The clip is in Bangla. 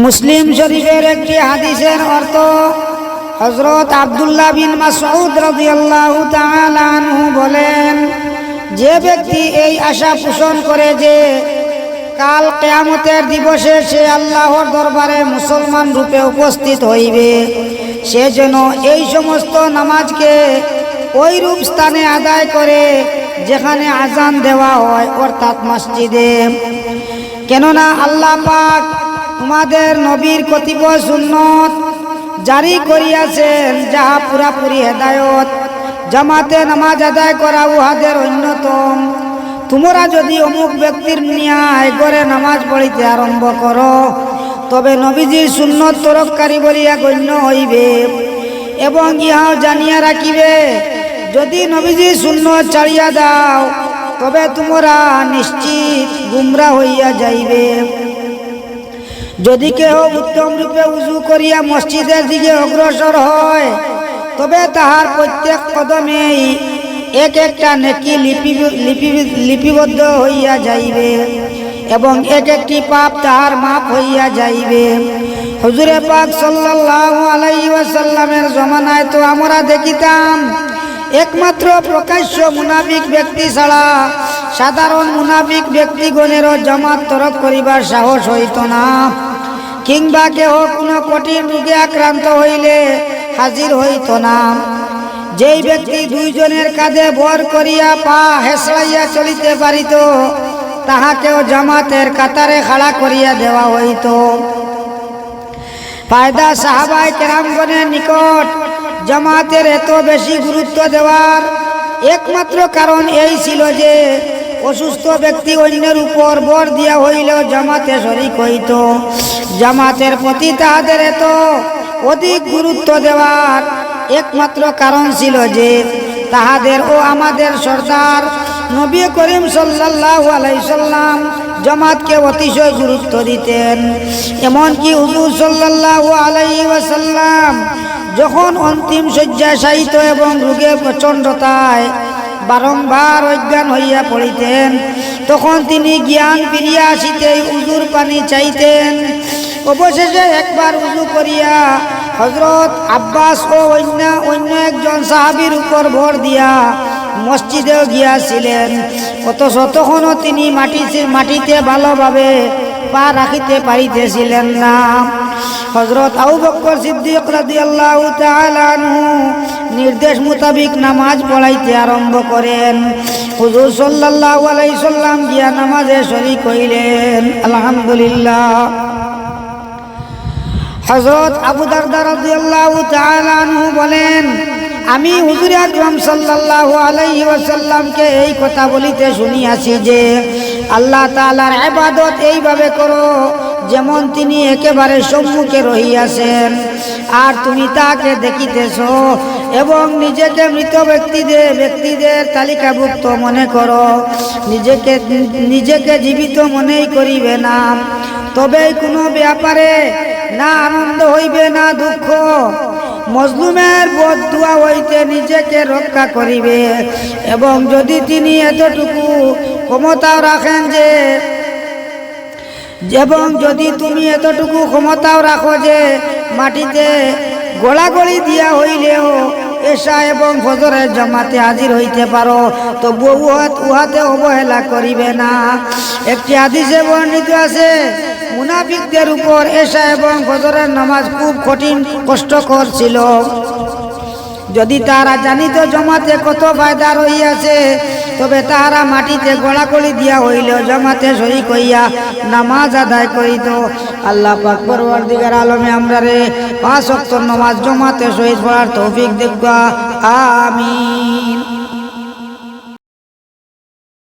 মুসলিম শরীফের একটি হাদিসের অর্থ হযরত আব্দুল্লাহ বিন মাসউদ রাদিয়াল্লাহু তাআলা আনহু বলেন, যে ব্যক্তি এই আশা পোষণ করে যে কাল কিয়ামতের দিবসে সে আল্লাহর দরবারে মুসলমান রূপে উপস্থিত হইবে, সে যেন এই সমস্ত নামাজকে ওই রূপ স্থানে আদায় করে যেখানে আজান দেওয়া হয়, অর্থাৎ মসজিদে। কেননা আল্লাহ পাক তোমাদের নবীর কতিপয় সুন্নত জারি করিয়াছেন, যাহা পুরাপুরি হেদায়ত। জামাতে নামাজ আদায় করা উহাদের অন্যতম। তোমরা যদি অমুক ব্যক্তির নিয়ায় করে নামাজ পড়িতে আরম্ভ করো, তবে নবীজির সুন্নত তরককারী বলিয়া গণ্য হইবে। এবং ইহাও জানিয়া রাখিবে, যদি নবীজির সুন্নত ছাড়িয়া দাও, তবে তোমরা নিশ্চিত গুমরা হইয়া যাইবে। যদি কেহ উত্তম রূপে উজু করিয়া মসজিদের দিকে অগ্রসর হয়, তবে তাহার প্রত্যেক কদমেই এক একটা নেকি লিপিবদ্ধ হইয়া যাইবে এবং এক একটি পাপ তাহার মাপ হইয়া যাইবে। হুজুরে পাক সাল্লাল্লাহু আলাইহি ওয়াসাল্লামের জমানায় তো আমরা দেখিতাম, একমাত্র প্রকাশ্য মুনাফিক ব্যক্তি ছাড়া সাধারণ মুনাফিক ব্যক্তিগণেরও জামাত তরক করিবার সাহস হইত না, কিংবা কেহ কোনো কঠিন রোগে আক্রান্ত হইলে হাজির হইত না। যেই ব্যক্তি দুইজনের কাঁধে ভর করিয়া পা হেসড়াইয়া চলিতে পারিত, তাহাকেও জামাতের কাতারে খাড়া করিয়া দেওয়া হইত। ফায়দা সাহাবায়ে কেরামগণের নিকট জামাতের এত বেশি গুরুত্ব দেওয়ার একমাত্র কারণ এই ছিল যে অসুস্থ ব্যক্তি অন্যের উপর বর দিয়া হইলেও জামাতে শরীক হইত। জামাতের প্রতি তাহাদের এত অধিক গুরুত্ব দেওয়ার একমাত্র কারণ ছিল যে তাহাদের ও আমাদের সরদার নবী করিম সাল্লাল্লাহু আলাইহি সাল্লাম জামাতকে অতিশয় গুরুত্ব দিতেন। এমনকি হুজুর সাল্লাল্লাহু আলাইহি ওয়াসাল্লাম যখন অন্তিম শয্যায় শায়িত এবং রোগে প্রচণ্ডতায় বারংবার অজ্ঞান হইয়া পড়িতেন, তখন তিনি জ্ঞান ফিরিয়া আসিতেই উজুর পানি চাইতেন। অবশেষে একবার উজু করিয়া হযরত আব্বাস ও অন্য একজন সাহাবীর উপর ভর দিয়া মসজিদেও গিয়াছিলেন, অথচ তখনও তিনি মাটিতে ভালোভাবে পা রাখিতে পারিতেছিলেন না। হযরত আবু বকর সিদ্দিক রাদিয়াল্লাহু তাআলা আনহু নির্দেশ মোতাবেক নামাজ পড়াইতে আরম্ভ করেন। হুজুর সাল্লাল্লাহু আলাইহি সাল্লাম গিয়া নামাজে শরীক হইলেন। আলহামদুলিল্লাহ। হযরত আবু দারদা রাদিয়াল্লাহু তাআলা আনহু বলেন, আমি হুজুর আকরাম সাল্লাল্লাহু আলাইহি ওয়াসাল্লামকে এই কথা বলিতে শুনিয়াছি যে আল্লাহ তাআলার ইবাদত এইভাবে করো যেমন তিনি একেবারে সম্মুখে রহিয়াছেন, আর তুমি তাকে দেখিতেছ, এবং নিজেকে মৃত ব্যক্তিদের তালিকাভুক্ত মনে করো, নিজেকে জীবিত মনেই করিবে না। তবে কোনো ব্যাপারে না আনন্দ হইবে না দুঃখ। মজলুমের বদদুয়া হইতে নিজেকে রক্ষা করিবে, এবং যদি তিনি এতটুকু ক্ষমতাও রাখেন যদি তুমি এতটুকু ক্ষমতাও রাখো যে মাটিতে গোড়াগড়ি দিয়া হইলেও এশা এবং ফজরের জামাতে হাজির হইতে পারো, তো উহাতে অবহেলা করিবে না। একটি হাদিসে বর্ণিত আছে, মুনাফিকদের উপর এশা এবং ফজরের নামাজ খুব কষ্টকর ছিল। যদি তারা জানিত জামাতে কত ফায়দা রহিয়াছে, তবে তাহারা মাটিতে গোড়াগড়ি দিয়া হইলেও জামাতে শরীক হইয়া নামাজ আদায় করিত। আল্লাহ পাক পরওয়ারদিগার আলমে আমরারে 5 ওয়াক্ত নামাজ জামাতে শহীদ পড়ার তৌফিক দিক। আমিন।